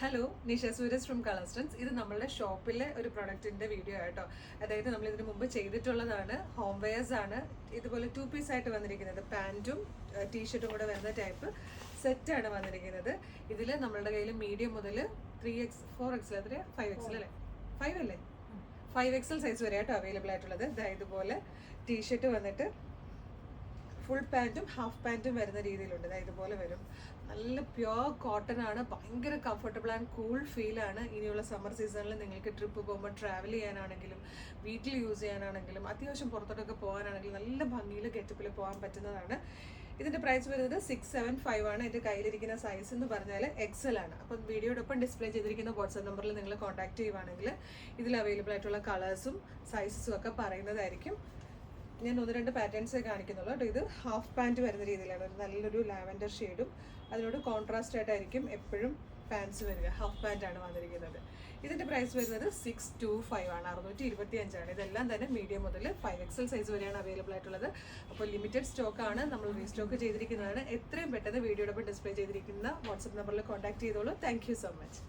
Hello, Nisha Sooraj from കളർസ്റ്റൻസ്. ഇത് നമ്മളുടെ ഷോപ്പിലെ ഒരു പ്രൊഡക്റ്റിന്റെ വീഡിയോ ആയിട്ടോ. അതായത് നമ്മൾ ഇതിന് മുമ്പ് ചെയ്തിട്ടുള്ളതാണ്. ഹോം വെയർസ് ആണ്. ഇതുപോലെ 2 പീസ് ആയിട്ട് വന്നിരിക്കുന്നത്. പാൻറ്റും ടീഷർട്ടും കൂടെ വരുന്ന ടൈപ്പ് സെറ്റാണ് വന്നിരിക്കുന്നത്. ഇതിൽ നമ്മളുടെ കയ്യിൽ മീഡിയം മുതൽ 3X 4X എത്ര 5X അല്ലേ? 5 അല്ലേ? 5XL സൈസ് വരെ ആയിട്ടോ അവൈലബിൾ ആയിട്ടുള്ളത്. ഇതുപോലെ ടീഷർട്ട് വന്നിട്ട് ഫുൾ പാൻറ്റും ഹാഫ് പാൻറ്റും വരുന്ന രീതിയിലുണ്ട്. ഇതുപോലെ വരും. നല്ല പ്യുവർ കോട്ടൺ ആണ്. ഭയങ്കര കംഫർട്ടബിൾ ആൻഡ് കൂൾ ഫീലാണ്. ഇനിയുള്ള സമ്മർ സീസണിൽ നിങ്ങൾക്ക് ട്രിപ്പ് പോകുമ്പോൾ ട്രാവൽ ചെയ്യാനാണെങ്കിലും വീട്ടിൽ യൂസ് ചെയ്യാനാണെങ്കിലും അത്യാവശ്യം പുറത്തോട്ടൊക്കെ പോകാനാണെങ്കിലും നല്ല ഭംഗിയിൽ ഗെറ്റപ്പിൽ പോകാൻ പറ്റുന്നതാണ്. ഇതിൻ്റെ പ്രൈസ് വരുന്നത് 675 ആണ്. എൻ്റെ കയ്യിലിരിക്കുന്ന സൈസ് എന്ന് പറഞ്ഞാൽ XL ആണ്. അപ്പം വീഡിയോടൊപ്പം ഡിസ്പ്ലേ ചെയ്തിരിക്കുന്ന വാട്സാപ്പ് നമ്പറിൽ നിങ്ങൾ കോൺടാക്ട് ചെയ്യുവാണെങ്കിൽ ഇതിൽ അവൈലബിൾ ആയിട്ടുള്ള കളേഴ്സും സൈസസും ഒക്കെ പറയുന്നതായിരിക്കും. ഞാൻ 1-2 പാറ്റേൺസേ കാണിക്കുന്നുള്ളൂ കേട്ടോ. ഇത് ഹാഫ് പാൻറ്റ് വരുന്ന രീതിയിലാണ്. നല്ലൊരു ലാവൻഡർ ഷെയ്ഡും അതിനോട് കോൺട്രാസ്റ്റ് ആയിട്ടായിരിക്കും എപ്പോഴും പാൻറ്റ്സ് വരിക. ഹാഫ് പാൻറ്റ് ആണ് വന്നിരിക്കുന്നത്. ഇതിൻ്റെ പ്രൈസ് വരുന്നത് 625 ആണ്. 625 ആണ്. ഇതെല്ലാം തന്നെ മീഡിയം മുതൽ 5XL സൈസ് വരെയാണ് അവൈലബിൾ ആയിട്ടുള്ളത്. അപ്പോൾ ലിമിറ്റഡ് സ്റ്റോക്കാണ്. നമ്മൾ റീസ്റ്റോക്ക് ചെയ്തിരിക്കുന്നതാണ്. എത്രയും പെട്ടെന്ന് വീഡിയോടൊപ്പം ഡിസ്പ്ലേ ചെയ്തിരിക്കുന്ന വാട്സപ്പ് നമ്പറിൽ കോൺടാക്ട് ചെയ്തോളൂ. Thank you so much.